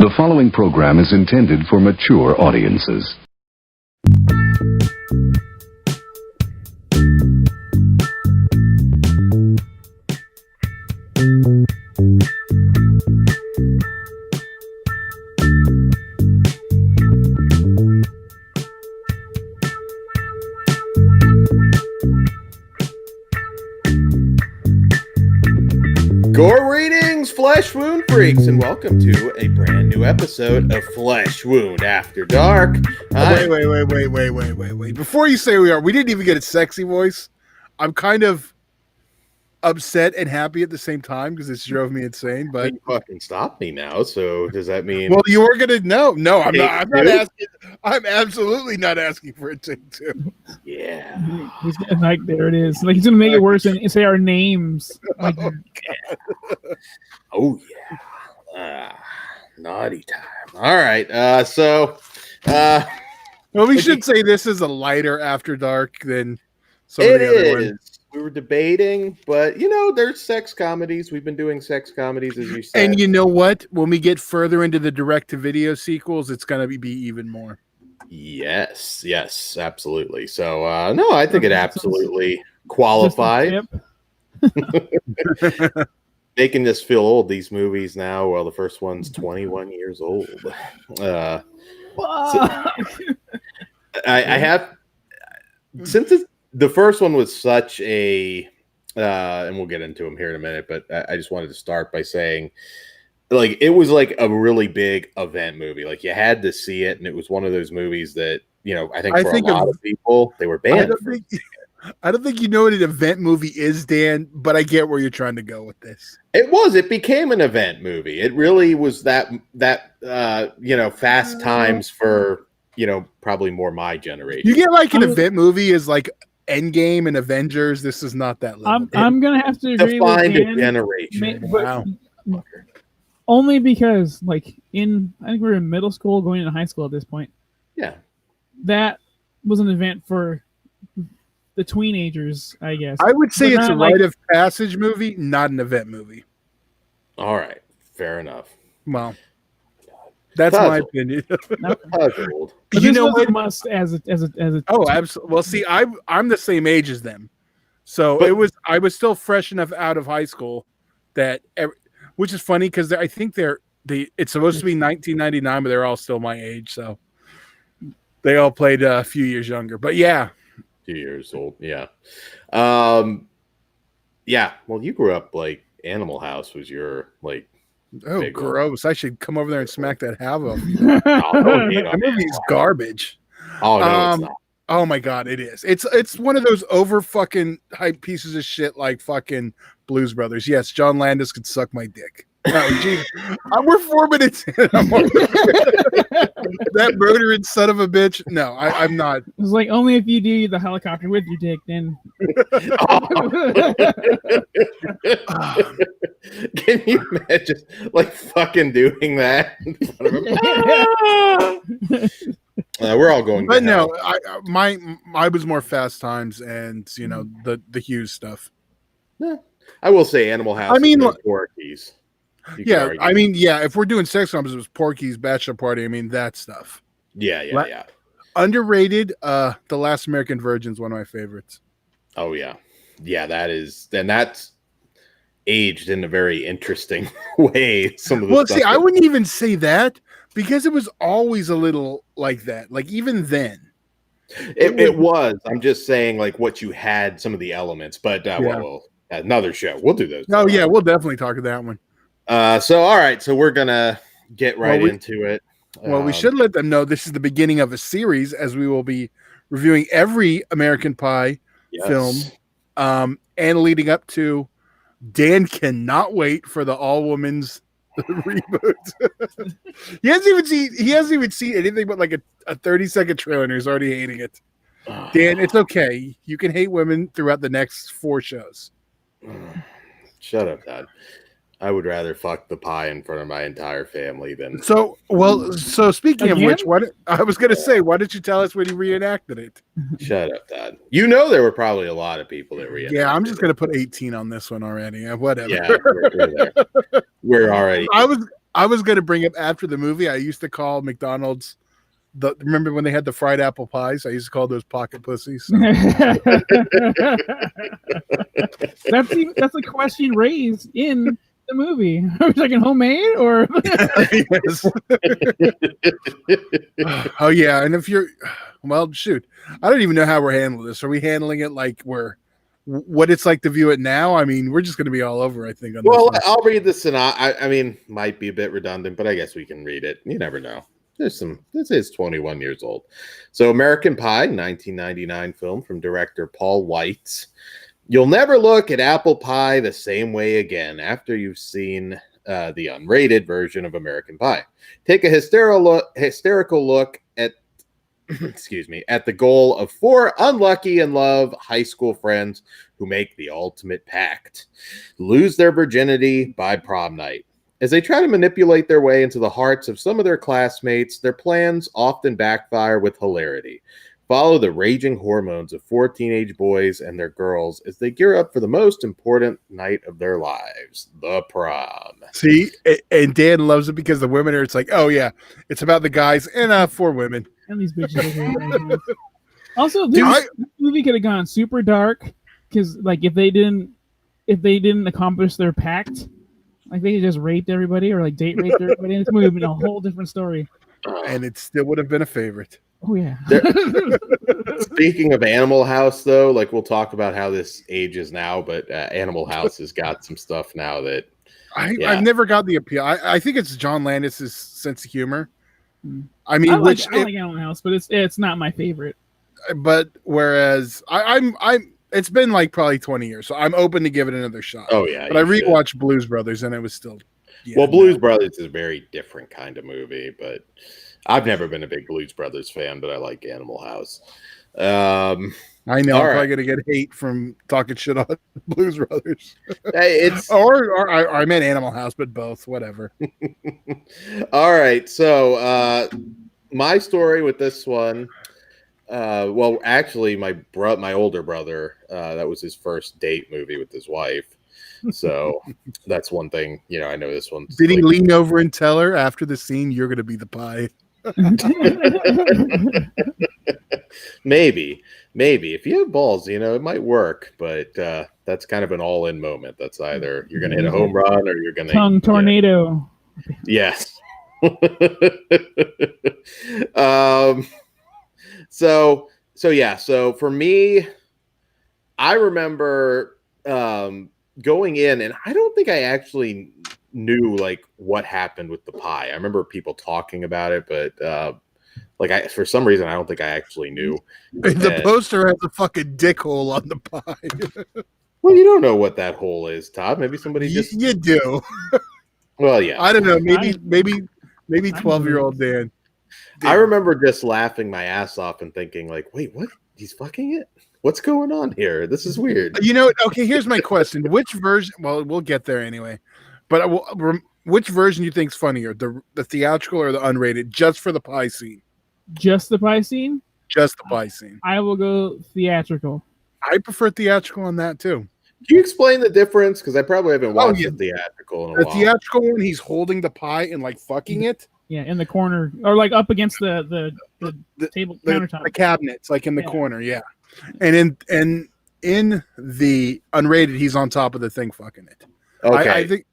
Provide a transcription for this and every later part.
The following program is intended for mature audiences. Gore readings, Flesh Wound Freaks, and welcome to a brand new episode of Flesh Wound After Dark. Wait. Before you say we didn't even get a sexy voice. I'm kind of upset and happy at the same time because this drove me insane. But You fucking stopped me now, so does that mean... Well, you were gonna know. No, I'm not. I'm not two? asking. I'm absolutely not asking for a take two. Yeah. He's like, there it is. Like, he's gonna make it worse and say our names. Like, Oh, yeah. Naughty time. All right. Well, we should say this is a lighter After Dark than some of It the other ones. is. We were debating, but, there's sex comedies. We've been doing sex comedies, as you said. And you know what? When we get further into the direct-to-video sequels, it's gonna be even more. Yes, absolutely. So, no, I think it absolutely qualifies. Making us feel old, these movies now. Well, the first one's 21 years old. I have, since the first one was such a, and we'll get into them here in a minute, but I just wanted to start by saying, like, it was like a really big event movie. Like, you had to see it, and it was one of those movies that, I think a lot of people, they were banned. I don't think you know what an event movie is, Dan, but I get where you're trying to go with this. It became an event movie. It really was that fast times for, probably more my generation. You get like an event movie is like Endgame and Avengers. This is not that level. I'm gonna have to agree with Defined a Dan, generation. Wow. only because, like, I think we were in middle school, going into high school at this point. Yeah. That was an event for the teenagers, I guess. I would say But it's a not rite of passage movie, not an event movie. All right. Fair enough. Well, that's my opinion. Puzzled. But You this know was what? a must as a Oh, absolutely. Well, see, I'm the same age as them, so I was still fresh enough out of high school that, which is funny because I think it's supposed to be 1999, but they're all still my age, so they all played a few years younger. But yeah. 2 years old. Yeah. Yeah. Well, you grew up like Animal House was your like. Oh, gross! I should come over there and smack that half off. That movie's garbage. Oh no, it's not. Oh my god, it is. It's one of those over fucking hype pieces of shit like fucking Blues Brothers. Yes, John Landis could suck my dick. Oh, geez. We're 4 minutes in. That murdering son of a bitch. No, I'm not. It's like, only if you do the helicopter with your dick, then. Can you imagine, like, fucking doing that in front of him? We're all going. But no, I was more Fast Times and the Hughes stuff. Yeah. I will say Animal House. I mean, Porky's. Yeah, I mean, yeah. If we're doing sex films, it was Porky's, Bachelor Party. I mean, that stuff. Yeah. Underrated. The Last American Virgin is one of my favorites. Oh yeah, that's aged in a very interesting way. Some of the I wouldn't even say that because it was always a little like that. Like even then, it was. I'm just saying, like what you had, some of the elements. But well, another show. We'll do those. Oh yeah, we'll definitely talk to that one. So all right, so we're gonna get right into it. Well, we should let them know this is the beginning of a series, as we will be reviewing every American Pie film, and leading up to. Dan cannot wait for the all women's reboot. He hasn't even seen anything but like a 30-second trailer, and he's already hating it. Dan, it's okay. You can hate women throughout the next 4 shows. Shut up, Dad. I would rather fuck the pie in front of my entire family than. So speaking of which, I was going to say, why didn't you tell us when you reenacted it? Shut up, Dad. There were probably a lot of people that reenacted. Yeah, I'm just going to put 18 on this one already. Whatever. Yeah, we're there. We're already. I was going to bring up after the movie. I used to call McDonald's remember when they had the fried apple pies? I used to call those pocket pussies. So. That's a question raised in the movie. Are we talking homemade or? Oh yeah, and if you're, well, shoot, I don't even know how we're handling this. Are we handling it like what it's like to view it now? I mean, we're just going to be all over. I think. On well, this I'll read this, and I mean, might be a bit redundant, but I guess we can read it. You never know. This is 21 years old. So, American Pie, 1999 film from director Paul Weitz. You'll never look at apple pie the same way again after you've seen the unrated version of American Pie. Take a hysterical look at at the goal of 4 unlucky in love high school friends who make the ultimate pact, lose their virginity by prom night. As they try to manipulate their way into the hearts of some of their classmates, their plans often backfire with hilarity. Follow the raging hormones of 4 teenage boys and their girls as they gear up for the most important night of their lives, the prom. See, and Dan loves it because the women are, it's like, oh yeah, it's about the guys and 4 women. And these bitches. Also, this movie could have gone super dark because, like, if they didn't accomplish their pact, like they just raped everybody or like date raped everybody, and it's would have been a whole different story. And it still would have been a favorite. Oh yeah. Speaking of Animal House, though, like we'll talk about how this ages now, but Animal House has got some stuff now that I've never got the appeal. I think it's John Landis's sense of humor. I mean, I like Animal House, but it's not my favorite. But whereas I'm it's been like probably 20 years, so I'm open to give it another shot. Oh yeah, but I rewatched Blues Brothers, and it was still. Yeah, well, Blues Brothers is a very different kind of movie, but I've never been a big Blues Brothers fan, but I like Animal House. I know I'm probably gonna get hate from talking shit on Blues Brothers. Hey, or I meant Animal House, but both, whatever. All right, so my story with this one. Well, actually, my older brother, that was his first date movie with his wife. So that's one thing, I know this one. Did he lean over and tell her after the scene, "You're going to be the pie"? Maybe if you have balls, it might work, but that's kind of an all-in moment. That's either you're going to hit a home run or you're going to tongue tornado. Yes. So for me, I remember going in, and I don't think I actually knew like what happened with the pie. I remember people talking about it, but for some reason I don't think I actually knew. The poster has a fucking dick hole on the pie. Well, you don't know what that hole is, Todd. Maybe somebody just you do. Well, yeah. I don't know. Maybe 12-year-old Dan. I remember just laughing my ass off and thinking, like, wait, what? He's fucking it? What's going on here? This is weird. Okay, here's my question. Which version? Well, we'll get there anyway. But which version do you think is funnier, the theatrical or the unrated, just for the pie scene? Just the pie scene? Just the pie scene. I will go theatrical. I prefer theatrical on that, too. Can you explain the difference? Because I probably haven't watched the theatrical in a while. The theatrical one, he's holding the pie and, like, fucking it. Yeah, in the corner, or like up against the table countertop. The cabinets, like in the corner, yeah. And in the unrated, he's on top of the thing fucking it. Okay. I think,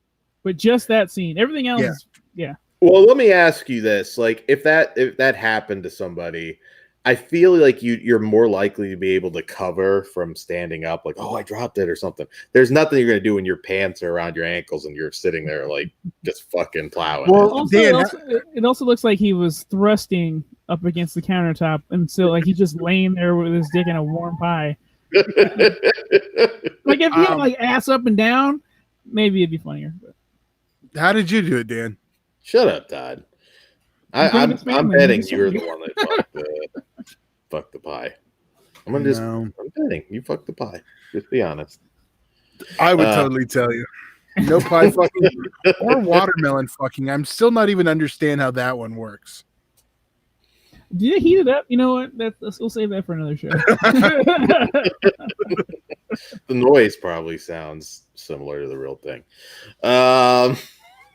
but just that scene. Everything else, yeah. Well, let me ask you this: like, if that happened to somebody, I feel like you're more likely to be able to cover from standing up, like, oh, I dropped it or something. There's nothing you're going to do when your pants are around your ankles and you're sitting there like just fucking plowing. Well, it also looks like he was thrusting up against the countertop, and so like he's just laying there with his dick in a warm pie. Like if he had like ass up and down, maybe it'd be funnier. But. How did you do it, Dan? Shut up, Todd. I'm betting you're the one that fucked the pie. I'm betting you fucked the pie. Just be honest. I would totally tell you. No pie fucking or watermelon fucking. I'm still not even understand how that one works. Did you heat it up? You know what? We'll save that for another show. The noise probably sounds similar to the real thing.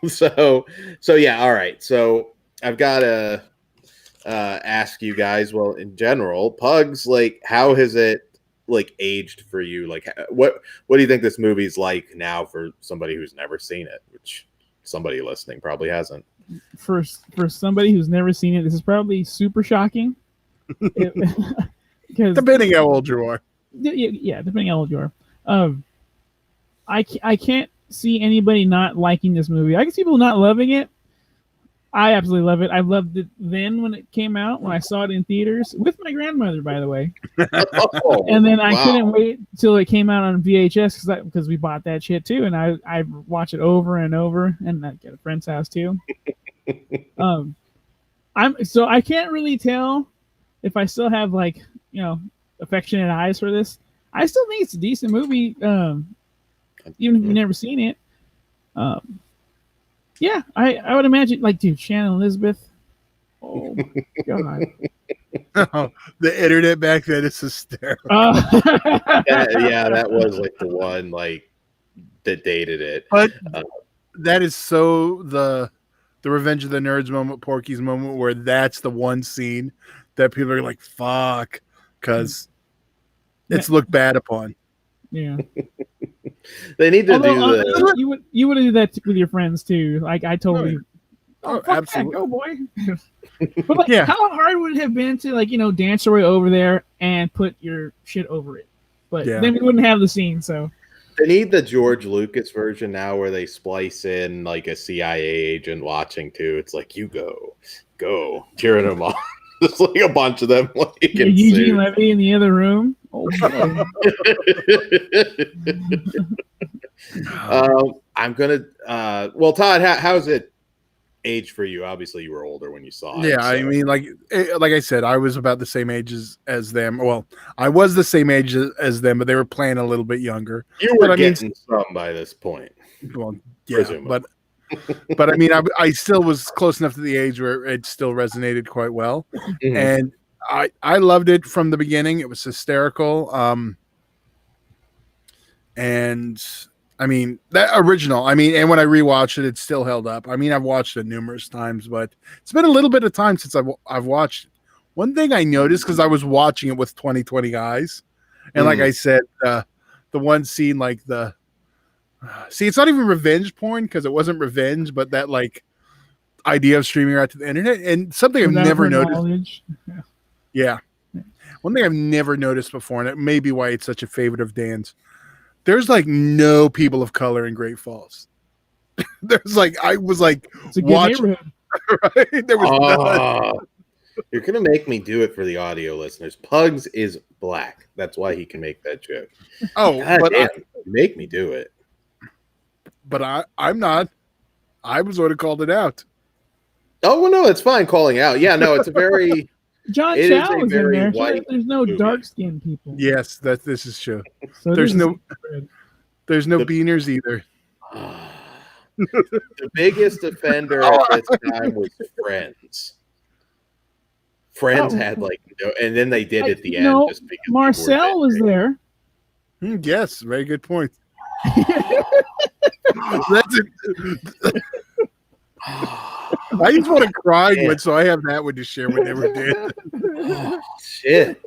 so yeah, all right. So I've got to ask you guys. Well, in general, Pugs, like, how has it like aged for you? Like, what do you think this movie's like now for somebody who's never seen it? Which somebody listening probably hasn't. For somebody who's never seen it, this is probably super shocking. Because depending how old you are. Yeah, depending how old you are. I can't see anybody not liking this movie. I can see people not loving it. I absolutely love it. I loved it then when it came out, when I saw it in theaters with my grandmother, by the way. And then I couldn't wait till it came out on VHS because we bought that shit too, and I watch it over and over, and at a friend's house too. I can't really tell if I still have affectionate eyes for this. I still think it's a decent movie, even if you've never seen it. Yeah, I would imagine, dude, Shannon Elizabeth. Oh God. Oh, the internet back then is hysterical. Yeah, that was like the one that dated it. But that is so the Revenge of the Nerds moment, Porky's moment, where that's the one scene that people are like, fuck, because it's looked bad upon. Yeah. They need to do the. You would do that with your friends too. Like, I totally. Oh, absolutely. Go, boy. But how hard would it have been to dance your way over there and put your shit over it? But then we wouldn't have the scene. So they need the George Lucas version now, where they splice in like a CIA agent watching too. It's like, you go, cheering them on. There's like a bunch of them. Eugene Levy in the other room. Oh, I'm gonna. Well, Todd, how's it age for you? Obviously, you were older when you saw it. Yeah, so. I mean, like I said, I was about the same age as them. Well, I was the same age as them, but they were playing a little bit younger. You were getting some by this point. Well, yeah, but I mean, I still was close enough to the age where it still resonated quite well, and I loved it from the beginning. It was hysterical, and I mean that original. I mean, and when I rewatched it, it still held up. I mean, I've watched it numerous times, but it's been a little bit of time since I've watched it. One thing I noticed, because I was watching it with 20/20 guys, and like I said, the one scene, like see, it's not even revenge porn because it wasn't revenge, but that idea of streaming out to the internet, and something I've never noticed. Yeah. One thing I've never noticed before, and it may be why it's such a favorite of Dan's. There's no people of color in Great Falls. There's I was it's a good neighborhood. Right? There was none. You're gonna make me do it for the audio listeners. Pugs is black. That's why he can make that joke. Oh, God, but make me do it. But I'm not. I was the one who called it out. Oh, well, no, it's fine calling out. Yeah, no, it's a very. John Chow is in there. There's no dark-skinned people. Yes, this is true. So there's no beaners either. The biggest offender at this time was Friends. Friends had and then they did at the end. No, Marcel was there. Yes, very good point. That's it. I just want to cry so I have that one to share with never did. Oh, shit.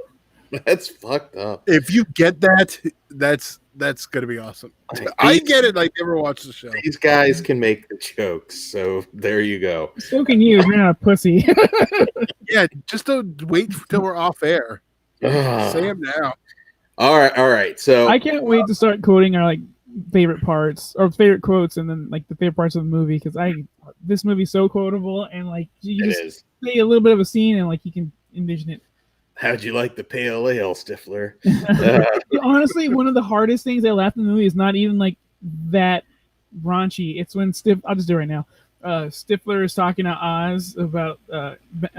That's fucked up. If you get that, that's gonna be awesome. I get it. I never watched the show. These guys can make the jokes, so there you go. So can you. You're not a pussy. Yeah, just don't wait till we're off air. Say them now. All right. So I can't wait to start quoting our favorite parts or favorite quotes, and then the favorite parts of the movie, because this movie's so quotable, and you just say a little bit of a scene and you can envision it. How'd you like the pale ale, Stifler? Honestly, one of the hardest things I laughed in the movie is not even that raunchy. It's when I'll just do it right now. Stifler is talking to Oz about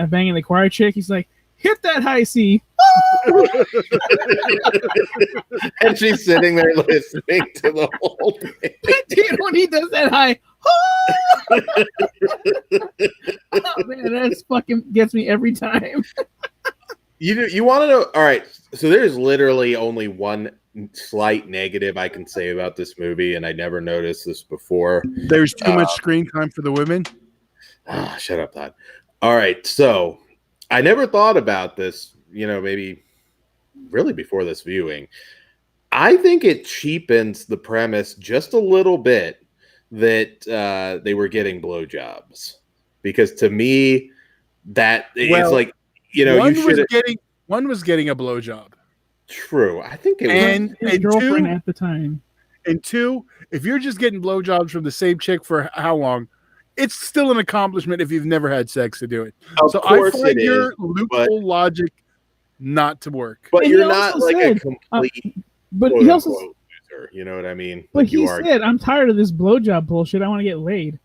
banging the choir chick. He's like, hit that high C. And she's sitting there listening to the whole thing. Dude, when he does that high, oh man, that fucking gets me every time. You want to know? All right, so there's literally only one slight negative I can say about this movie, and I never noticed this before. There's too much screen time for the women. Shut up, Todd. All right, so I never thought about this, maybe really before this viewing. I think it cheapens the premise just a little bit that they were getting blowjobs, because to me, it's like, one was getting a blowjob. True, I think it was his girlfriend at the time. And two, if you're just getting blowjobs from the same chick for how long, it's still an accomplishment if you've never had sex to do it. So I find your loophole logic not to work. But you're not like a complete. But he also, loser, you know what I mean? But he said, "I'm tired of this blowjob bullshit. I want to get laid."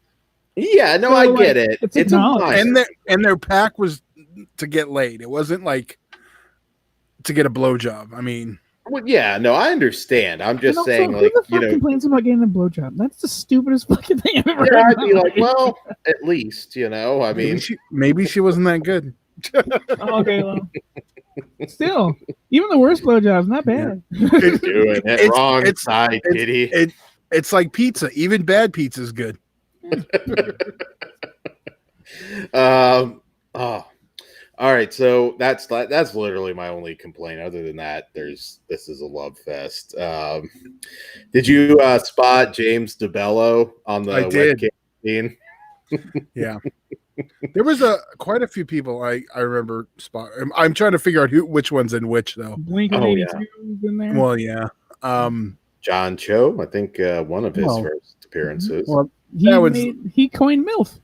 Yeah, no, I get it. It's and their pack was to get laid. It wasn't like to get a blowjob. I mean, well, yeah, no, I understand. I'm just saying, like, who the fuck complains about getting a blowjob? That's the stupidest fucking thing I've ever heard. I'd be like, well, at least, I mean, maybe she wasn't that good. Okay, well, still, even the worst blowjobs, not bad. You're doing it wrong side, kitty. It's like pizza. Even bad pizza is good. All right, so that's literally my only complaint. Other than that, this is a love fest. Did you spot James DeBello on the webcam scene? Yeah, there was quite a few people I remember spot. I'm trying to figure out which one's in which though. Blink-182 in there. Well, yeah. John Cho, I think one of his first appearances. Well, he coined MILF.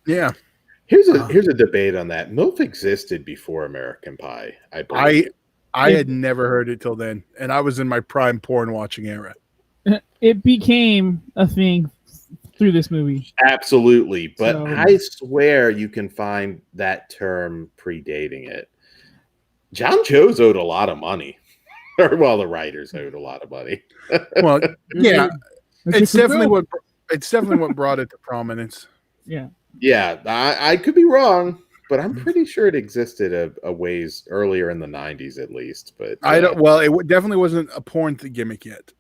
Yeah. Here's a debate on that. MILF existed before American Pie, I believe. I had never heard it till then, and I was in my prime porn watching era. It became a thing through this movie. Absolutely, but I swear you can find that term predating it. John Cho's owed a lot of money. Well, the writers owed a lot of money. Well, yeah, it's definitely what brought it to prominence. Yeah. Yeah, I could be wrong, but I'm pretty sure it existed a ways earlier in the 90s at least. But I don't. Well, it definitely wasn't a porn gimmick yet.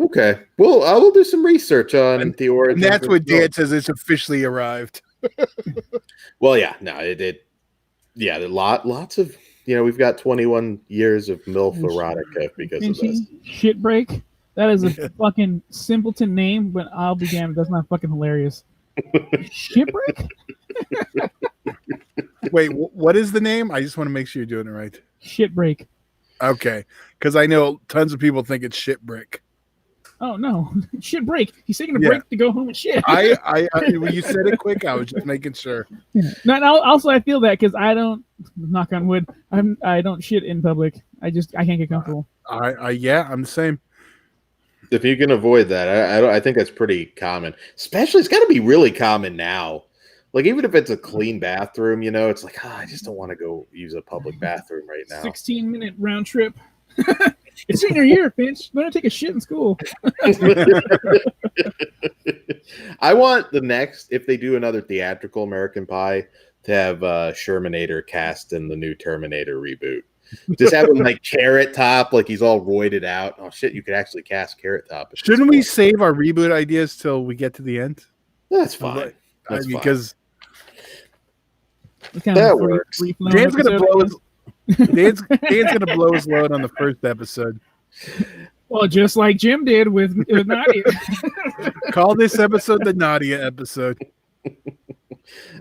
Okay, well, I will do some research on the origin. And that's what Dan says. It's officially arrived. Well, yeah, no, it did. Yeah, lots of we've got 21 years of MILF erotica because of this. Shit break. That is a fucking simpleton name, but I'll be damned, that's not fucking hilarious. Shipwreck? Wait, what is the name? I just want to make sure you're doing it right. Shitbreak. Okay, because I know tons of people think it's shitbrick. Oh no, shit break. He's taking a break to go home and shit. I when you said it quick, I was just making sure. No, also I feel that because I don't, knock on wood, I don't shit in public. I can't get comfortable. I'm the same. If you can avoid that, I think that's pretty common. Especially, it's got to be really common now. Like, even if it's a clean bathroom, it's like, I just don't want to go use a public bathroom right now. 16-minute round trip. It's senior year, Finch. Learn to take a shit in school. I want if they do another theatrical American Pie, to have Shermanator cast in the new Terminator reboot. Just have him like Carrot Top, like he's all roided out. Oh shit, you could actually cast Carrot Top. Shouldn't we save our reboot ideas till we get to the end? That's fine. Because that works. Dan's gonna blow Dan's gonna blow his load on the first episode. Well, just like Jim did with Nadia. Call this episode the Nadia episode.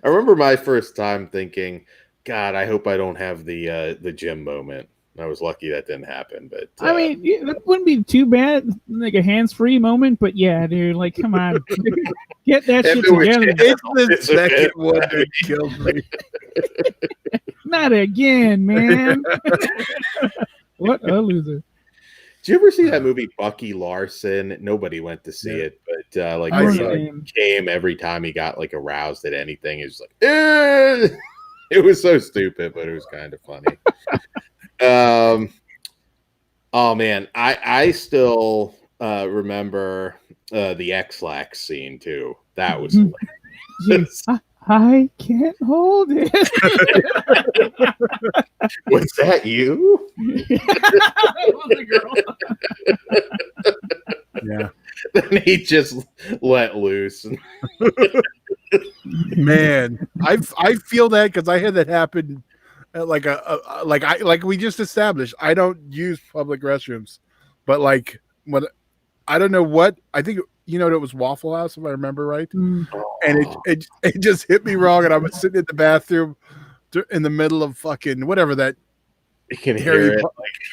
I remember my first time thinking, God, I hope I don't have the Jim moment. I was lucky that didn't happen, but I mean, that wouldn't be too bad, like a hands-free moment. But yeah, dude, like, come on, get that shit together. It's the second one that killed me. Not again, man. What a loser. Did you ever see that movie Bucky Larson? Nobody went to see it, but like came every time he got like aroused at anything. He was like, eh! It was so stupid, but it was kind of funny. Oh man, I still remember the X-Lax scene too. That was hilarious. I can't hold it. Was that you? It was a girl. Yeah. Then he just let loose. Man, I feel that because I had that happen at like we just established. I don't use public restrooms, but like when I don't know what I think it was Waffle House if I remember right, and it just hit me wrong, and I was sitting in the bathroom in the middle of fucking whatever that You can hear it.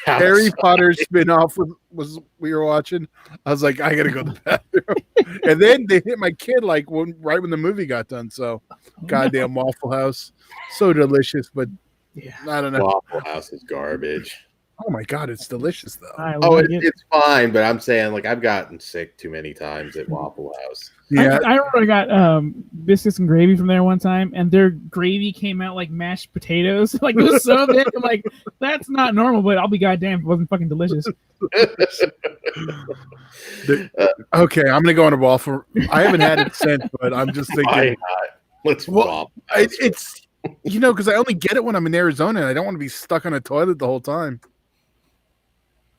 Harry Potter spinoff was we were watching. I was like, I gotta go to the bathroom, and then they hit my kid like right when the movie got done. So, goddamn Waffle House, so delicious, but Yeah. I don't know. Waffle House is garbage. Oh my god, it's delicious though. It's fine, but I'm saying like I've gotten sick too many times at Waffle House. Yeah, I remember I got biscuits and gravy from there one time, and their gravy came out like mashed potatoes. Like it was so big. I'm like, that's not normal, but I'll be goddamn if it wasn't fucking delicious. Okay, I'm gonna go on a waffle. I haven't had it since, but I'm just thinking. Why not? Let's Waffle House. It's because I only get it when I'm in Arizona, and I don't want to be stuck on a toilet the whole time.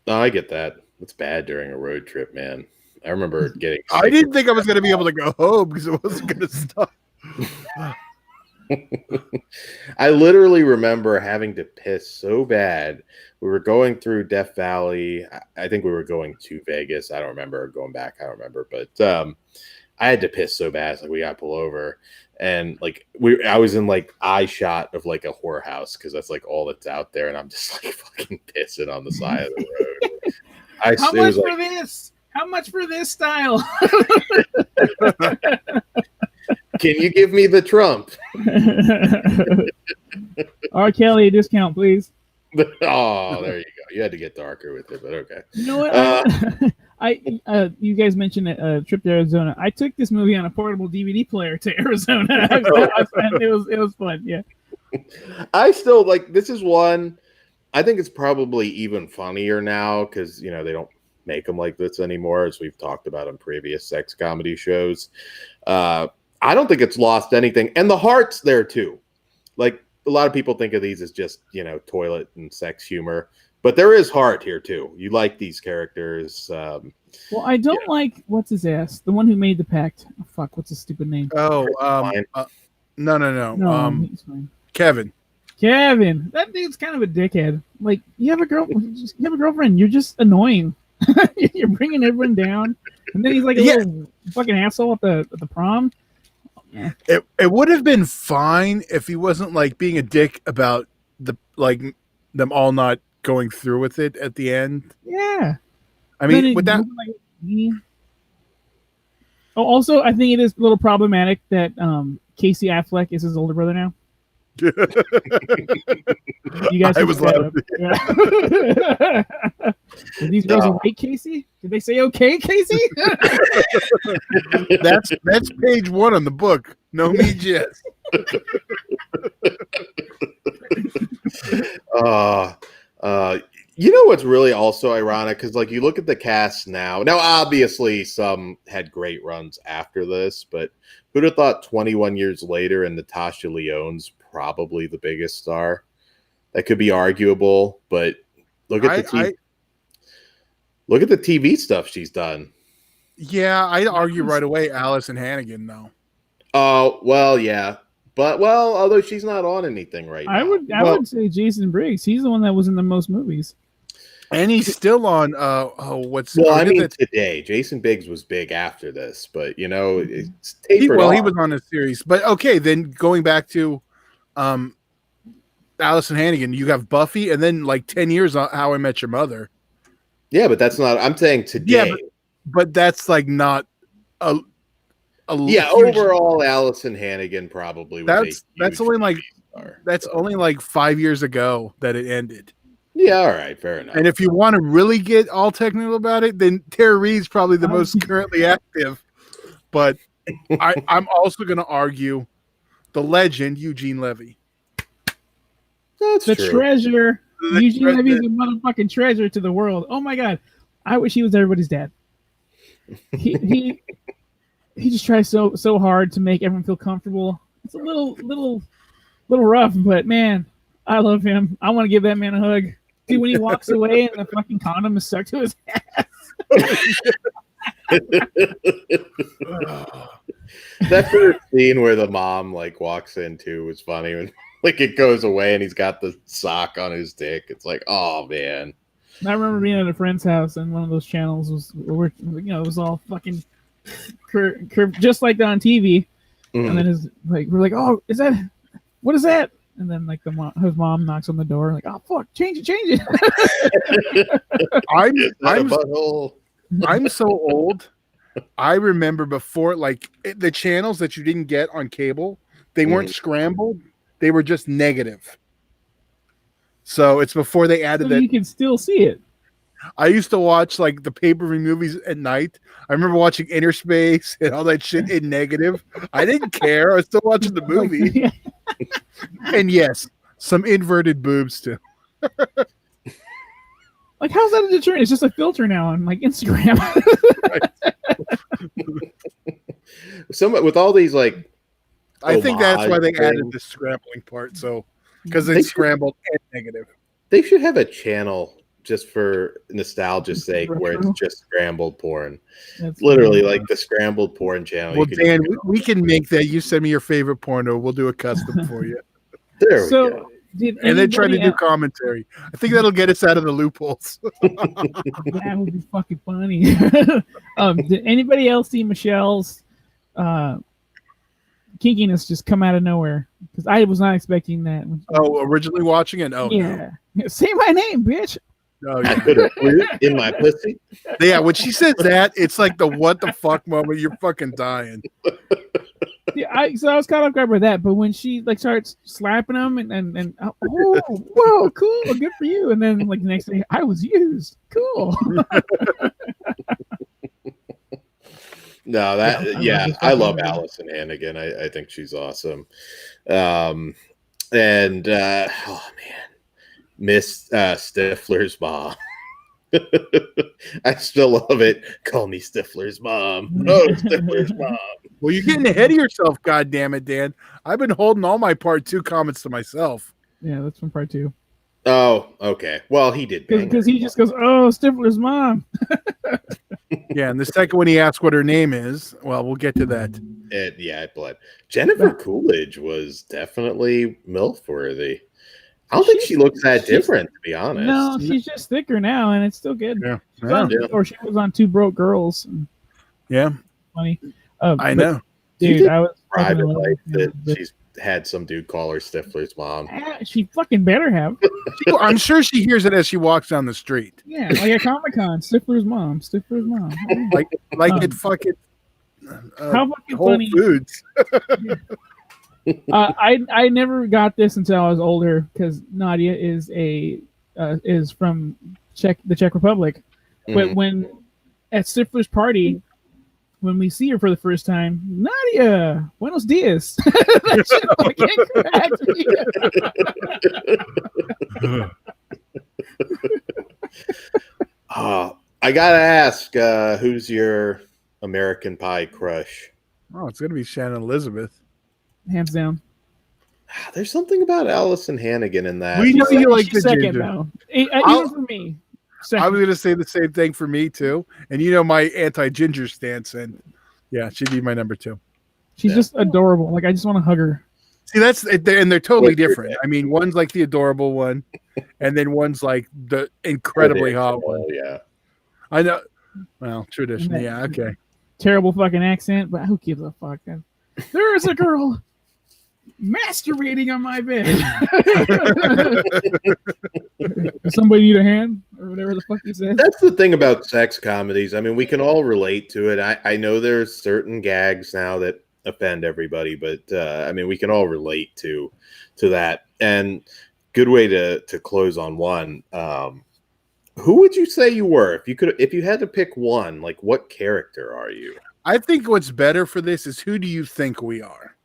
No, I get that. It's bad during a road trip, man. I remember getting. I didn't think I was going to be able to go home because it wasn't going to stop. I literally remember having to piss so bad. We were going through Death Valley. I think we were going to Vegas. I don't remember going back. I don't remember, but I had to piss so bad. It's like we got to pull over, and like I was in like eye shot of like a whorehouse because that's like all that's out there, and I'm just like fucking pissing on the side of the road. How much for this? How much for this style? Can you give me the Trump? R. Kelly, a discount, please. Oh, there you go. You had to get darker with it, but okay. You know what? You guys mentioned a trip to Arizona. I took this movie on a portable DVD player to Arizona. It was fun. Yeah. I still like. This is one. I think it's probably even funnier now because they don't make them like this anymore, as we've talked about on previous sex comedy shows. I don't think it's lost anything, and the heart's there too. Like a lot of people think of these as just toilet and sex humor, but there is heart here too. You like these characters. Well, I don't like what's his ass, the one who made the pact. Oh, fuck, what's his stupid name? Oh, no. He's fine. Kevin, that dude's kind of a dickhead. Like you have a girlfriend. You're just annoying. You're bringing everyone down, and then he's like a little fucking asshole at the prom. Yeah. It would have been fine if he wasn't like being a dick about them all not going through with it at the end. Yeah, I mean, with that. Oh, also, I think it is a little problematic that Casey Affleck is his older brother now. You guys, I was laughing. Yeah. Did these girls like Casey? Did they say okay, Casey? That's page 1 on the book. No me yes. What's really also ironic because like you look at the cast now. Now, obviously, some had great runs after this, but who'd have thought 21 years later and Natasha Lyonne's probably the biggest star? That could be arguable, but look at the TV stuff she's done. Yeah, I'd argue right away Allison Hannigan, though. Oh, well, yeah. But, although she's not on anything right now. I would say Jason Briggs. He's the one that was in the most movies. And he's still on, today. Jason Biggs was big after this, but, it's tapered off. He was on a series. But, okay, then going back to Allison Hannigan, you have Buffy, and then, 10 years on How I Met Your Mother. Yeah, but that's not, I'm saying today. Yeah, but that's, not a overall, Allison Hannigan probably was that's only 5 years ago that it ended. Yeah, all right, fair enough. And if you want to really get all technical about it, then Tara Reid's probably the most currently active. But I'm also going to argue the legend Eugene Levy. That's the true. Treasure. Eugene Levy is a motherfucking treasure to the world. Oh my god, I wish he was everybody's dad. He just tries so hard to make everyone feel comfortable, it's a little rough, but man, I love him. I want to give that man a hug. Dude, when he walks away and the fucking condom is stuck to his ass. That first scene where the mom like walks in too was funny when like it goes away and he's got the sock on his dick. It's like, oh man. I remember being at a friend's house and one of those channels was, it was all fucking curved just like on TV. And then we're like, oh, what is that? And then like his mom knocks on the door, like, oh fuck, change it. I'm so old. I remember before, like the channels that you didn't get on cable, they weren't scrambled; they were just negative. So it's before they added that. You can still see it. I used to watch like the pay-per-view movies at night. I remember watching Interspace and all that shit in negative. I didn't care. I was still watching the movie. And yes, some inverted boobs too. Like, how's that a deterrent? It's just a filter now on like Instagram. With all these like, I think that's why they added the scrambling part. So because it's scrambled and negative. They should have a channel just for nostalgia's sake where it's just scrambled porn. That's literally like the scrambled porn channel. Well, Dan, we can make that. You send me your favorite porno. We'll do a custom for you. There we go. And then try to do commentary. I think that'll get us out of the loopholes. That would be fucking funny. Did anybody else see Michelle's kinkiness just come out of nowhere? Because I was not expecting that. Originally watching it? Oh, yeah. No. Say my name, bitch. Oh, yeah. I could have in my pussy. Yeah, when she says that, it's like the what the fuck moment. You're fucking dying. Yeah, so I was caught off guard by that, but when she like starts slapping him and oh, whoa, cool, good for you, and then like the next day, I was used, cool. No, I love Allison Hannigan. I think she's awesome. Oh man, Miss Stifler's mom. I still love it. Call me Stifler's mom. Oh, Stifler's mom. Well, you're getting ahead of yourself, God damn it, Dan. I've been holding all my part 2 comments to myself. Yeah, that's from part 2. Oh, okay. Well, he did because he just goes, "Oh, Stifler's mom." Yeah, and the second one he asks what her name is. Well, we'll get to that. It bled. Jennifer Coolidge was definitely MILF worthy. I don't think she looks that different, to be honest. No, she's just thicker now, and it's still good. Yeah. Or she was on Two Broke Girls. Yeah. Funny. I know. Dude, I was private life that she's had some dude call her Stifler's mom. She fucking better have. I'm sure she hears it as she walks down the street. Yeah, like at Comic-Con, Stifler's mom. like it fucking how fucking Whole funny. Foods. I never got this until I was older because Nadia is from the Czech Republic. But when at Stifler's party, when we see her for the first time, Nadia, buenos dias. That shit fucking cracked me. I gotta ask, who's your American Pie crush? Oh, it's gonna be Shannon Elizabeth. Hands down. There's something about Allison Hannigan in that. We know you like the second, ginger. though. Even for me. Second. I was gonna say the same thing for me too, and you know my anti-ginger stance, and yeah, she'd be my number 2. She's just adorable. Like I just want to hug her. See, they're totally different. I mean, one's like the adorable one, and then one's like the incredibly hot one. Yeah, I know. Well, tradition. Yeah, okay. Terrible fucking accent, but who gives a fuck? There's a girl masturbating on my bed. Does somebody need a hand or whatever the fuck he said? That's the thing about sex comedies. I mean, we can all relate to it. I know there's certain gags now that offend everybody, but I mean, we can all relate to that. And good way to close on one. Who would you say you were if you had to pick one? Like, what character are you? I think what's better for this is who do you think we are?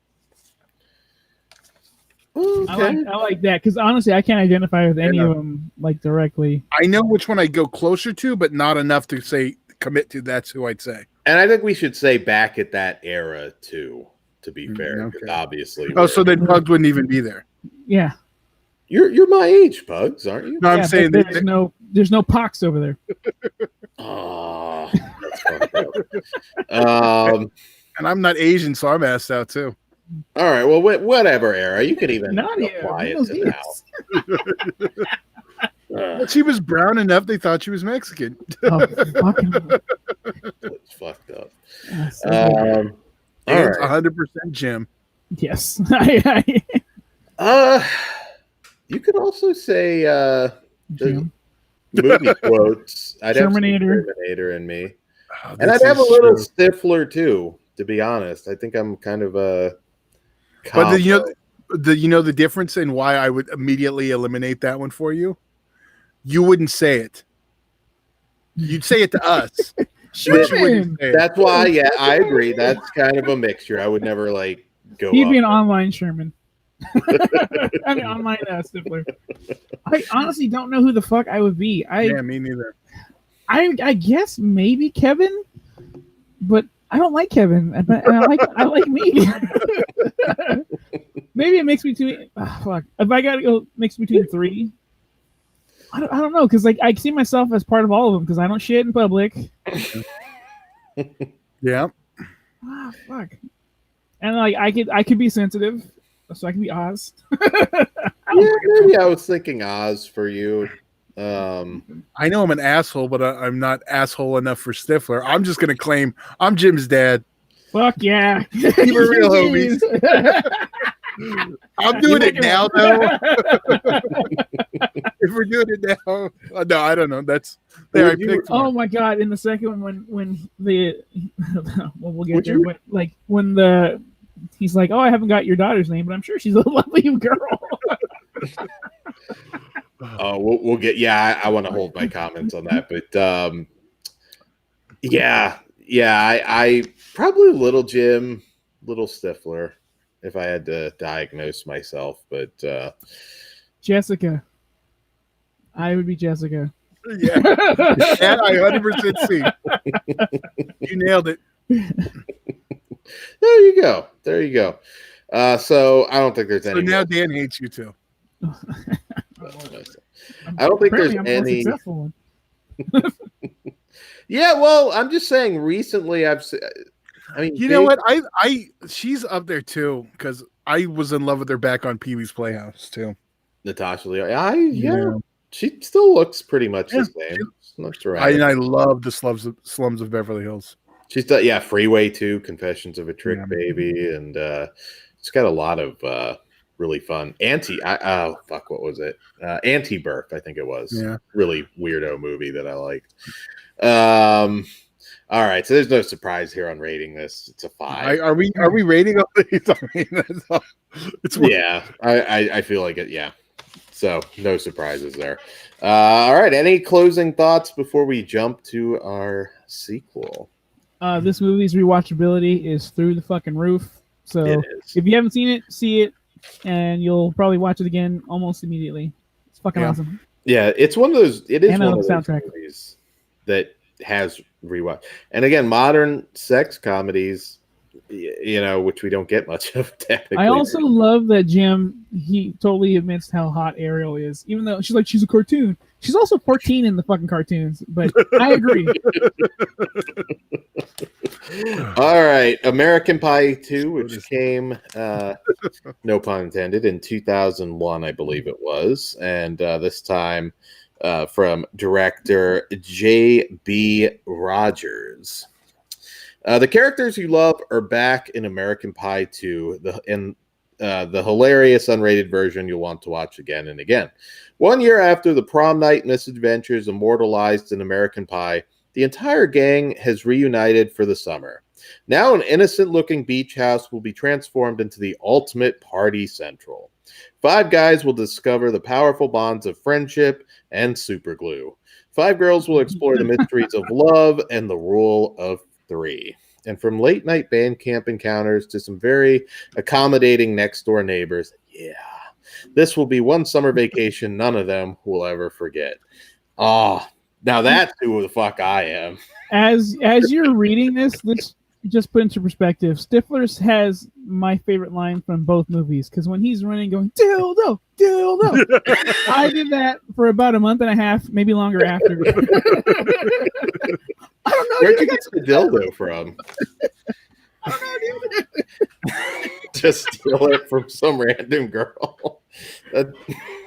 Okay. I like that because honestly, I can't identify with any of them like directly. I know which one I go closer to, but not enough to commit to. That's who I'd say. And I think we should say back at that era too, to be fair. Okay. Obviously. Oh, so then Pugs wouldn't even be there. Yeah. You're my age, Pugs, aren't you? No, I'm saying there's no pox over there. Oh, that's fucked up. And I'm not Asian, so I'm asked out too. All right, well, whatever, Era. You could even apply it to now. But she was brown enough; they thought she was Mexican. Oh, fucking. It's fucked up. And All right. 100% Jim. Yes. You could also say Jim. movie quotes. I'd Terminator. have some Terminator in me, Oh, and I'd have a little Stifler too. To be honest, I think I'm kind of a. But you know the difference in why I would immediately eliminate that one for you. You wouldn't say it. You'd say it to us. Sherman. That's why, yeah, I agree. That's kind of a mixture. I would never go. He'd be an online Sherman. I mean, online Stifler. I honestly don't know who the fuck I would be. Yeah, me neither. I guess maybe Kevin, but I don't like Kevin. I like me. Maybe it makes me too. Fuck. If I gotta go, mix between three. I don't know, because I see myself as part of all of them because I don't shit in public. Yeah. Fuck. And I could be sensitive, so I can be Oz. Maybe I was thinking Oz for you. I know I'm an asshole, but I'm not asshole enough for Stifler. I'm just gonna claim I'm Jim's dad. Fuck yeah. Keep it real, homies. I'm doing it now, though. If we're doing it now, no, I don't know. That's there. I picked oh my god! In the second one, when the well, we'll get there, but when he's like, "Oh, I haven't got your daughter's name, but I'm sure she's a lovely girl." Oh, we'll get. Yeah, I want to hold my comments on that, but I probably little Jim, little Stifler, if I had to diagnose myself. But Jessica, I would be Jessica. Yeah, that I 100% see. You nailed it. There you go. So I don't think there's any. So now Dan hates you too. I don't think there's any. Yeah, well, I'm just saying. Recently, I mean, you know what? She's up there too because I was in love with her back on Pee Wee's Playhouse too. Natasha Leone. Yeah, she still looks pretty much the same. Looks right. I love the slums of Beverly Hills. She's done, Freeway 2, Confessions of a Trick Baby, and it's got a lot of really fun what was it? Anti-Birth, I think it was. Yeah, really weirdo movie that I liked. All right, so there's no surprise here on rating this. It's a 5. Are we rating all these? I feel like it. Yeah, so no surprises there. All right, any closing thoughts before we jump to our sequel? This movie's rewatchability is through the fucking roof. So if you haven't seen it, see it, and you'll probably watch it again almost immediately. It's fucking awesome. Yeah, it's one of those. It is one of those soundtrack movies that has rewatch. And again, modern sex comedies, which we don't get much of technically. I also love that Jim, he totally admits how hot Ariel is, even though she's a cartoon. She's also 14 in the fucking cartoons, but I agree. All right, American Pie 2, which came, no pun intended, in 2001, I believe it was, and this time from director J.B. Rogers. The characters you love are back in American Pie 2, the hilarious unrated version you'll want to watch again and again. 1 year after the prom night misadventures immortalized in American Pie, the entire gang has reunited for the summer. Now an innocent-looking beach house will be transformed into the ultimate party central. 5 guys will discover the powerful bonds of friendship and superglue. 5 girls will explore the mysteries of love and the rule of 3. And from late-night band camp encounters to some very accommodating next-door neighbors, this will be one summer vacation none of them will ever forget. Oh, now that's who the fuck I am. As you're reading this just put into perspective, Stifler's has my favorite line from both movies, because when he's running going, dildo, dildo, I did that for about a month and a half, maybe longer after. I don't know. Where'd you get the dildo from? I don't know, dude. Just steal it from some random girl.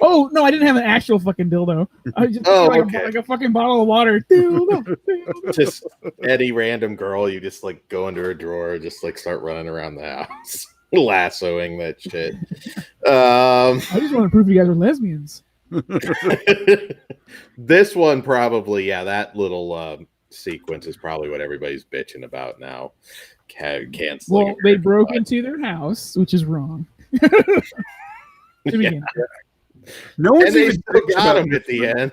Oh, no, I didn't have an actual fucking dildo. I just like a fucking bottle of water. Dildo, dildo. Just any random girl, you just like go into her drawer, just like start running around the house, lassoing that shit. I just want to prove you guys are lesbians. This one probably, yeah, that little sequence is probably what everybody's bitching about now. Canceling. Well, they broke into their house, which is wrong. Yeah. No one's And they even still got him at the end.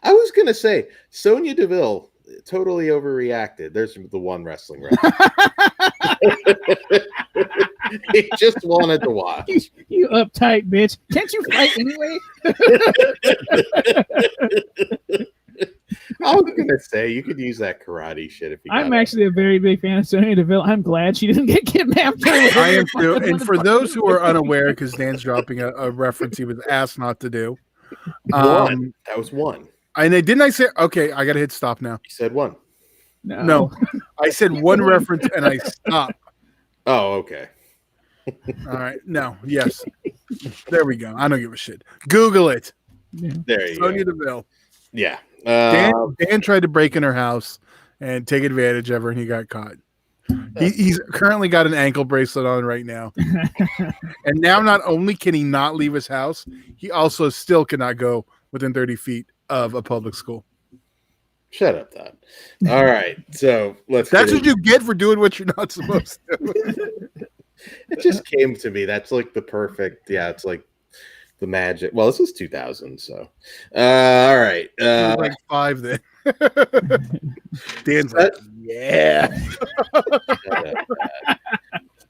I was gonna say Sonya Deville totally overreacted. There's the one wrestling reference. He just wanted to watch. You uptight bitch. Can't you fight anyway? I was gonna say you could use that karate shit if you. I'm actually a very big fan of Sonya Deville. I'm glad she didn't get kidnapped. I am too. And for those who are unaware, because Dan's dropping a reference he was asked not to do. One. That was one. And didn't I say okay? I gotta hit stop now. You said one. No, I said one reference and I stopped. Oh, okay. All right. No. Yes. There we go. I don't give a shit. Google it. Yeah. There you Sonya go. Deville. Yeah. Dan tried to break in her house and take advantage of her, and he got caught. He's currently got an ankle bracelet on right now. And now not only can he not leave his house, he also still cannot go within 30 feet of a public school. Shut up, Todd. All right. So That's what you get for doing what you're not supposed to. It just came to me. That's like the perfect. Yeah, it's like the magic. Well, this is 2000, so all right. Like 5 then. Dan's like, yeah.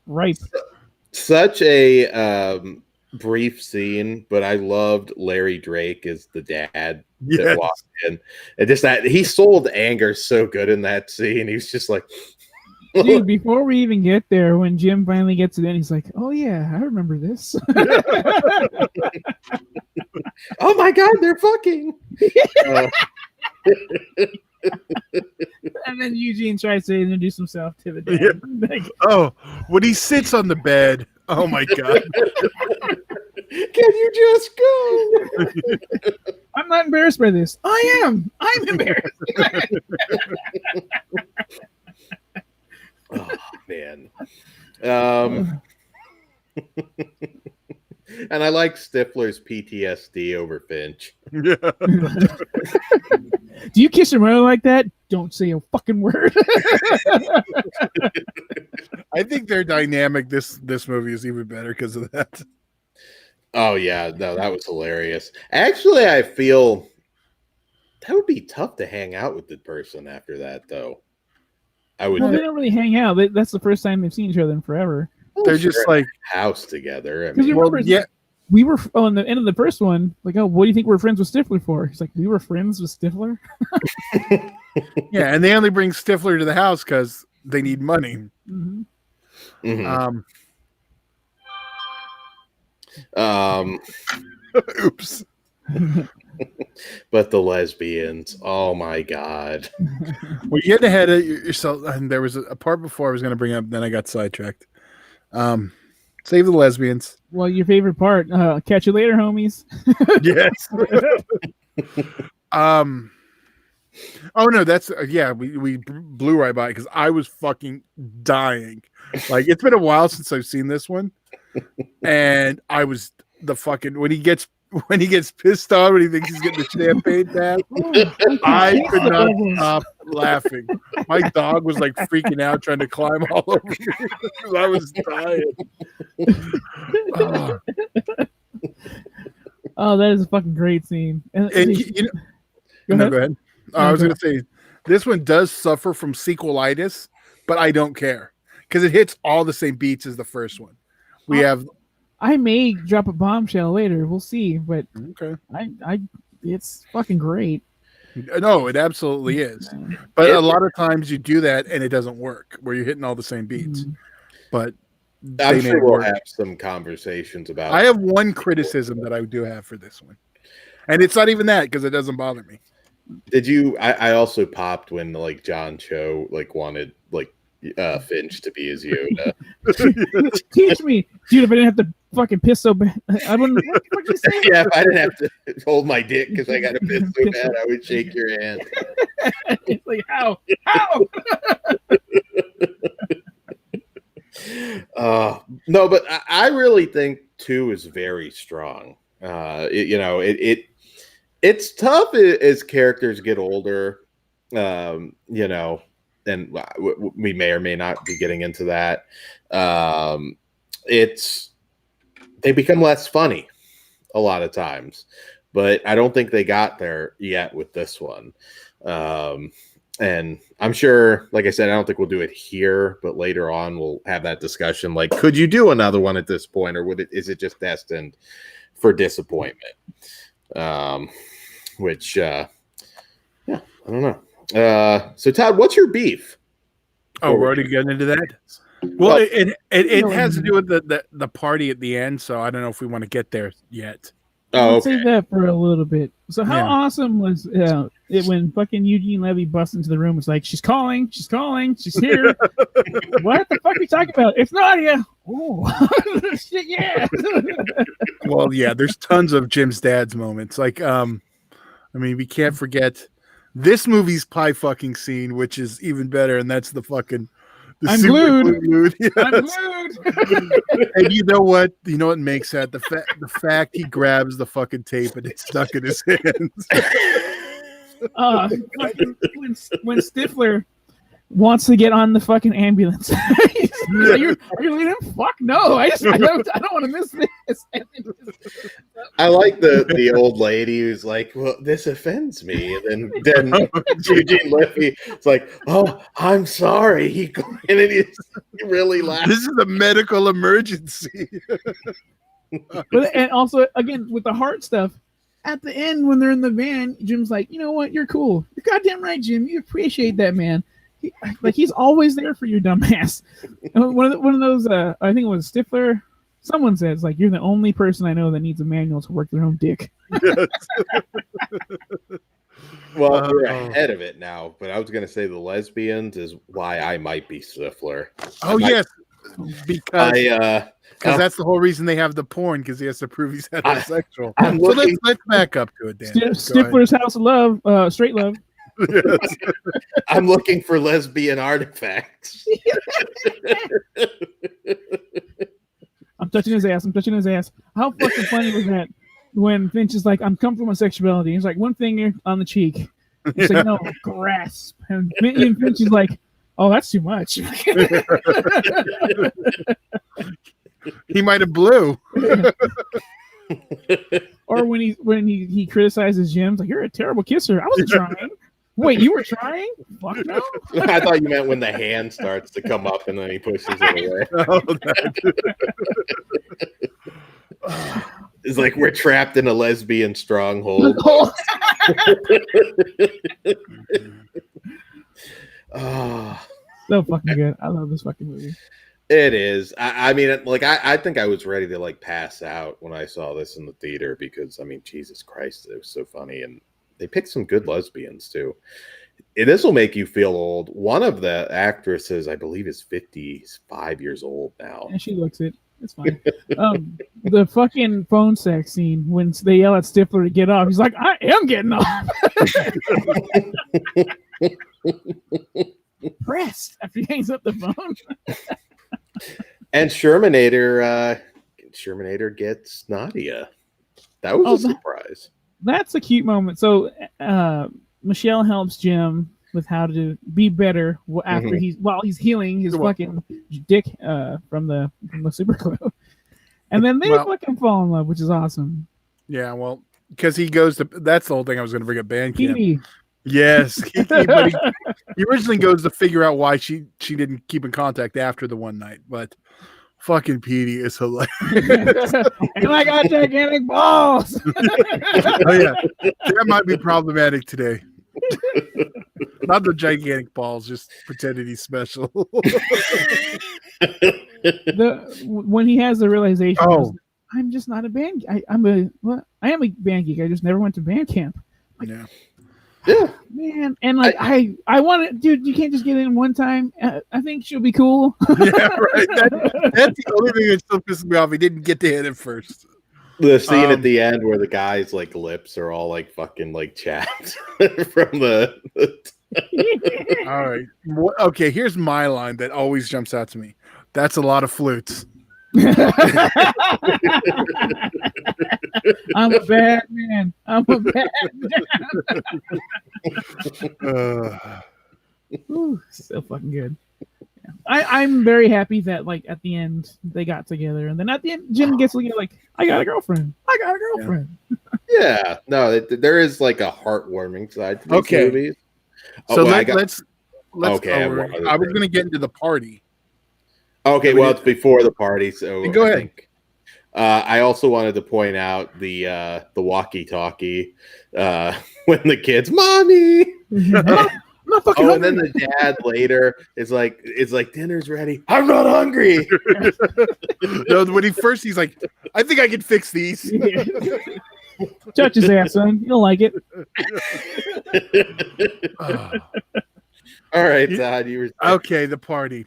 Right. Such a brief scene, but I loved Larry Drake as the dad that walked in. And just that he sold anger so good in that scene. He was just like, dude, before we even get there, when Jim finally gets it in, he's like, oh yeah, I remember this. oh my god, they're fucking. And then Eugene tries to introduce himself to the dad. Yeah. Like, oh, when he sits on the bed, oh my god. Can you just go? I'm not embarrassed by this. I am. I'm embarrassed. Oh man. And I like Stifler's PTSD over Finch. Yeah. Do you kiss your mother like that? Don't say a fucking word. I think their dynamic this movie is even better because of that. Oh yeah, no, that was hilarious. Actually, I feel that would be tough to hang out with the person after that, though. I would. Well, they don't really hang out. That's the first time they've seen each other in forever. They're just like house together. I mean, mean, we were on the end of the first one. Like, oh, what do you think we're friends with Stifler for? He's like, we were friends with Stifler. Yeah, and they only bring Stifler to the house because they need money. Mm-hmm. Mm-hmm. Oops. But the lesbians, oh my god. Well, you get ahead of yourself, and there was a part before I was going to bring up, then I got sidetracked. Save the lesbians. Well, your favorite part. Catch you later, homies. Yes. Oh no, that's we blew right by it because I was fucking dying. Like, it's been a while since I've seen this one, and I was when he gets pissed off when he thinks he's getting the champagne tap. I could not stop laughing. My dog was like freaking out, trying to climb all over me because I was dying. Oh, that is a fucking great scene. And go ahead. I was going to say, this one does suffer from sequelitis, but I don't care because it hits all the same beats as the first one. I may drop a bombshell later. We'll see, but okay. it's fucking great. No, it absolutely is. But a lot of times you do that and it doesn't work, where you're hitting all the same beats. But I'm sure we'll have some conversations about. I have one criticism that I do have for this one, and it's not even that because it doesn't bother me. Did you? I also popped when like John Cho like wanted like Finch to be his Yoda. Teach me, dude. If I didn't have to fucking piss so bad, I wouldn't. What you say? Yeah, if I didn't have to hold my dick because I got to piss so bad, I would shake your hand. It's like how? No, but I really think 2 is very strong. It's tough as characters get older. And we may or may not be getting into that. They become less funny a lot of times, but I don't think they got there yet with this one. And I'm sure, like I said, I don't think we'll do it here, but later on we'll have that discussion. Like, could you do another one at this point, or is it just destined for disappointment? I don't know. So Todd, what's your beef? Oh, we're already getting into that. Well, it has to do with the party at the end, so I don't know if we want to get there yet. Oh, Let's save that for a little bit. So how awesome was it when fucking Eugene Levy busts into the room? It's like, she's calling, she's here. What the fuck are you talking about? It's Nadia. Oh, shit, yeah. Well, yeah, there's tons of Jim's dad's moments. Like, we can't forget this movie's pie fucking scene, which is even better, and that's the fucking... I'm glued. Yes. I'm glued. And you know what? You know what makes that? The fact he grabs the fucking tape and it's stuck in his hands. When Stifler wants to get on the fucking ambulance. Are you leaving him? Fuck no. I don't want to miss this. I like the old lady who's like, well, this offends me. And then Eugene Levy is like, oh, I'm sorry. He really laughed. This is a medical emergency. And also, again, with the heart stuff, at the end when they're in the van, Jim's like, you know what? You're cool. You're goddamn right, Jim. You appreciate that, man. He's always there for you, dumbass. One of those, I think it was Stifler. Someone says, like, you're the only person I know that needs a manual to work their own dick. Yes. Well, we're ahead of it now, but I was going to say the lesbians is why I might be Stifler. Oh, yes. Because that's the whole reason they have the porn, because he has to prove he's heterosexual. Let's back up to it, Dan. Stifler's House of Love, straight love. Yes. I'm looking for lesbian artifacts. I'm touching his ass. How fucking funny was that when Finch is like, I'm comfortable with sexuality. He's like, one finger on the cheek. He's like, no, grasp. And Finch is like, oh, that's too much. He might have blew. Or when he criticizes Jim, like, you're a terrible kisser. I wasn't trying. Wait, you were trying? Fuck no. I thought you meant when the hand starts to come up and then he pushes it away. It's like we're trapped in a lesbian stronghold. So fucking good. I love this fucking movie. It is. I think I was ready to like pass out when I saw this in the theater because Jesus Christ, it was so funny, and they picked some good lesbians too. This will make you feel old. One of the actresses, I believe, is 55 years old now. And she looks it. It's fine. The fucking phone sex scene when they yell at Stifler to get off. He's like, I am getting off. Pressed after he hangs up the phone. And Shermanator gets Nadia. That was a surprise. That's a cute moment. So Michelle helps Jim with how to be better after while he's healing his fucking dick from the super glue. And then they fucking fall in love, which is awesome. Yeah, well, because he goes to, that's the whole thing I was going to bring up, Bandcamp. Yes, but he originally goes to figure out why she didn't keep in contact after the one night, but fucking Petey is hilarious. And I got gigantic balls. Oh yeah, that might be problematic today. Not the gigantic balls, just pretending he's special. When he has the realization, Oh. I'm just not a band. I am a band geek. I just never went to band camp. Like, Yeah. Yeah. man, and like I want it, dude. You can't just get in one time. I think she'll be cool. Yeah, right. That's the only thing that still pisses me off. He didn't get to hit it first. The scene at the end where the guy's like lips are all like fucking like chapped from the All right. Okay, here's my line that always jumps out to me. That's a lot of flutes. I'm a bad man. Ooh, so fucking good. Yeah. I'm very happy that like at the end they got together, and then at the end Jim gets like, I got a girlfriend. Yeah, no, there is like a heartwarming side to these movies. So let's. Okay, I was going to get into the party. Okay, well, it's before the party, so go ahead. I also wanted to point out the walkie-talkie when the kids, "Mommy." And then the dad later is like, dinner's ready. I'm not hungry. No, when he's like, I think I can fix these. Touch his ass, son. You don't like it. All right, Todd, you were okay. The party.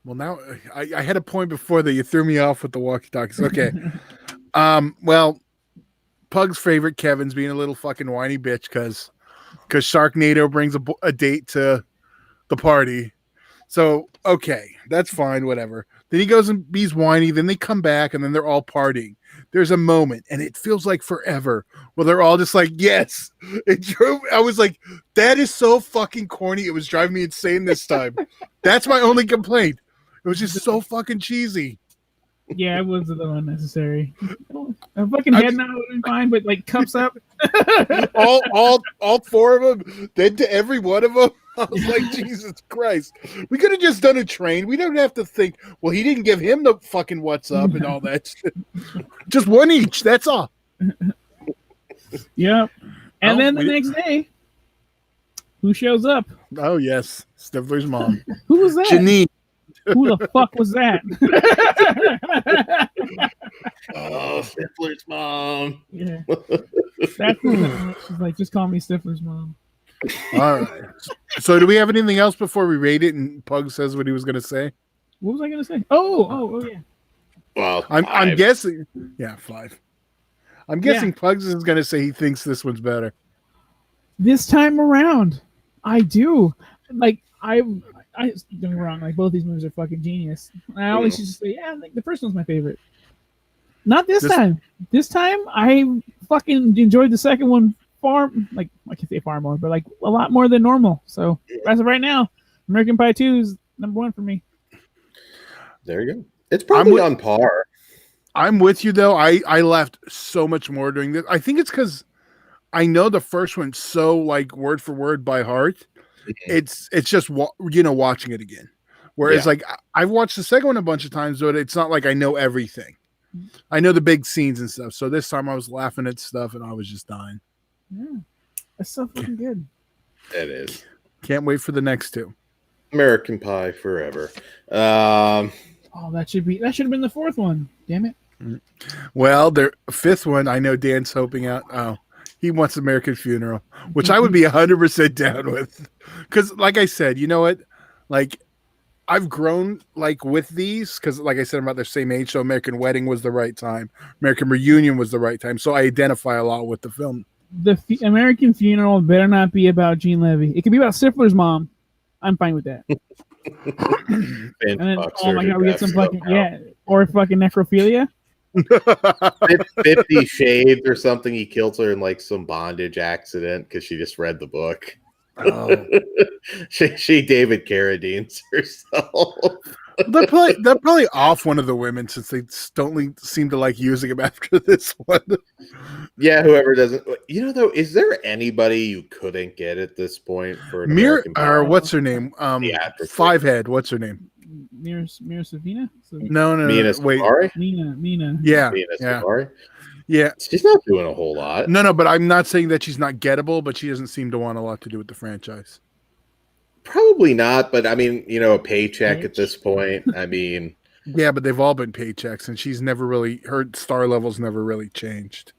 Well, now I had a point before that you threw me off with the walkie-talkies. Okay. Well, Pug's favorite, Kevin's being a little fucking whiny bitch because Sharknado brings a date to the party. So, okay, that's fine, whatever. Then he goes and he's whiny. Then they come back, and then they're all partying. There's a moment, and it feels like forever, where they're all just like, yes. I was like, that is so fucking corny. It was driving me insane this time. That's my only complaint. It was just so fucking cheesy. Yeah, it was a little unnecessary. A fucking head nod would have been fine, but like cups up. all four of them, then to every one of them. I was like, Jesus Christ. We could have just done a train. We don't have to think, well, he didn't give him the fucking what's up and all that shit. Just one each. That's all. Yep. And then the next day, who shows up? Oh, yes. Stifler's mom. Who was that? Janine. Who the fuck was that? Oh, Stifler's mom. Yeah. That's she's like, just call me Stifler's mom. All right. So do we have anything else before we rate it and Pug says what he was going to say? What was I going to say? Oh, yeah. Well, I'm guessing. Yeah, 5. I'm guessing Pugs is going to say he thinks this one's better. This time around, I do. Like, I don't get me wrong. Like, both these movies are fucking genius. I always used to say, yeah, like, the first one's my favorite. Not this time. This time, I fucking enjoyed the second one far, like, I can say far more, but like a lot more than normal. So as of right now, American Pie 2 is number 1 for me. There you go. It's probably on par. I'm with you though. I laughed so much more during this. I think it's because I know the first one so like word for word by heart. It's just watching it again. Whereas like I've watched the second one a bunch of times, but it's not like I know everything. I know the big scenes and stuff. So this time I was laughing at stuff and I was just dying. Yeah, that's so fucking good. It is. Can't wait for the next 2. American Pie forever. Oh, that should have been the 4th one. Damn it. Well, the 5th one, I know Dan's hoping out. Oh, he wants American Funeral, which I would be 100% down with. Because, like I said, you know what? Like, I've grown like with these because, like I said, I'm about the same age. So, American Wedding was the right time. American Reunion was the right time. So, I identify a lot with the film. The American Funeral better not be about Gene Levy. It could be about Stifler's mom. I'm fine with that. And then, oh my god, we get some fucking or fucking necrophilia. 50 Shades or something. He kills her in like some bondage accident because she just read the book. Oh. she David Carradines herself. They're probably off one of the women since they don't seem to like using him after this one. Yeah, whoever doesn't. You know, though, is there anybody you couldn't get at this point for an or what's her name? Fivehead. What's her name? Mira Savina? No. Mina Wait. Safari? Mina. Yeah. Mina Safari? Yeah. She's not doing a whole lot. No, but I'm not saying that she's not gettable, but she doesn't seem to want a lot to do with the franchise. Probably not, but I mean, a paycheck at this point. I mean, yeah, but they've all been paychecks, and she's never really, her star level's never really changed.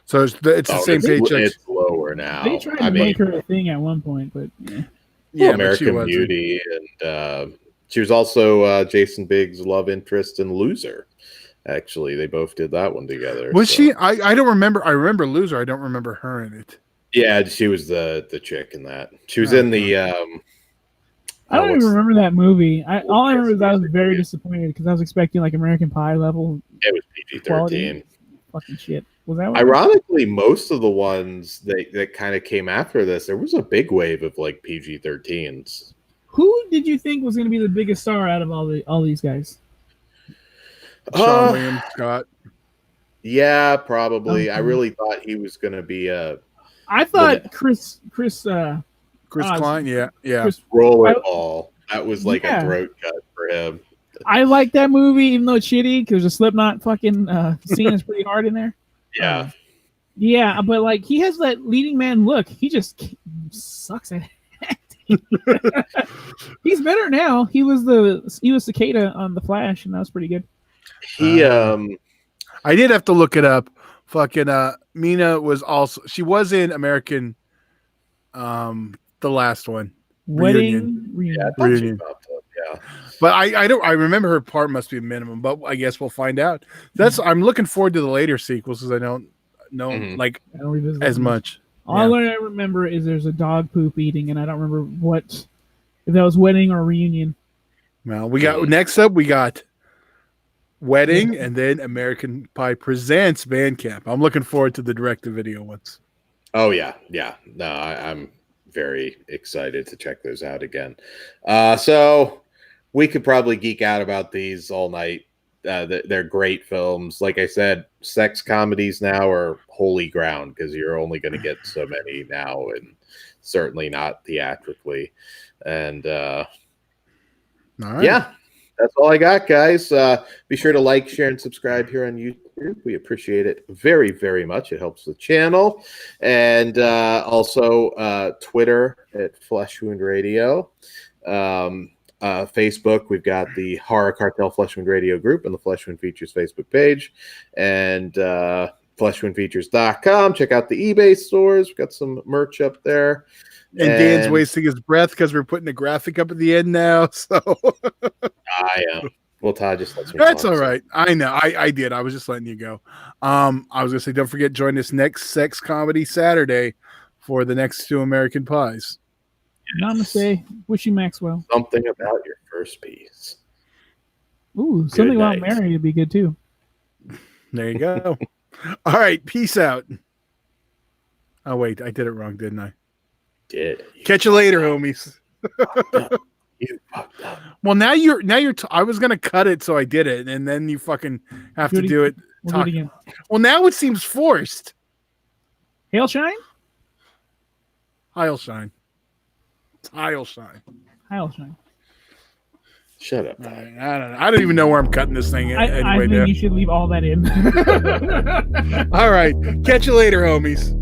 So it's the same paycheck. It's lower now. They tried to make her a thing at one point, but American Beauty, and she was also Jason Biggs' love interest in Loser. Actually, they both did that one together. Was she? I don't remember. I remember Loser. I don't remember her in it. Yeah, she was the chick in that. She was in the. I don't even remember that movie. All I remember is I was very disappointed because I was expecting like American Pie level. It was PG-13. Fucking shit. Was that one? Ironically, most of the ones that kind of came after this, there was a big wave of like PG-13s. Who did you think was going to be the biggest star out of all these guys? Sean William Scott. Yeah, probably. I really thought he was going to be I thought Chris Klein. Yeah. Rollerball. That was like a throat cut for him. I like that movie, even though it's shitty, because the Slipknot fucking scene is pretty hard in there. Yeah. Yeah, but like he has that leading man look. He just sucks at acting. He's better now. He was Cicada on The Flash, and that was pretty good. I did have to look it up. Fucking Mina she was in American the last one. Reunion. Reunion. Yeah. But I remember her part must be a minimum, but I guess we'll find out. I'm looking forward to the later sequels because I don't know I don't as much. All I remember is there's a dog poop eating, and I don't remember if that was Wedding or Reunion. Well, next up we got Wedding, and then American Pie Presents Bandcamp. I'm looking forward to the direct-to-video ones. Oh yeah. No, I'm very excited to check those out again. So we could probably geek out about these all night. They're great films. Like I said, sex comedies now are holy ground because you're only going to get so many now, and certainly not theatrically. And all right. Yeah, that's all I got, guys. Be sure to like, share, and subscribe here on YouTube. We appreciate it very, very much. It helps the channel. And also Twitter at Flesh Wound Radio. Facebook, we've got the Horror Cartel Flesh Wound Radio group and the Flesh Wound Features Facebook page. And fleshwoundfeatures.com. Check out the eBay stores. We've got some merch up there. And Dan's wasting his breath because we're putting a graphic up at the end now. So I am. Well, Todd just lets me. That's all right. I know. I did. I was just letting you go. I was gonna say, don't forget, join us next Sex Comedy Saturday for the next 2 American Pies. Yes. Namaste. Wish you Maxwell. Something about your first piece. Ooh, something about Mary would be good too. There you go. All right. Peace out. Oh wait, I did it wrong, didn't I? Catch you later, homies. You fucked up. Well, now I was gonna cut it, so I did it, and then you fucking have to do it. We'll do it again. Well, now it seems forced. Hail shine. Heil shine. Heil shine. Heil shine. Shut up. I don't know. I don't even know where I'm cutting this thing. I think you should leave all that in. All right. Catch you later, homies.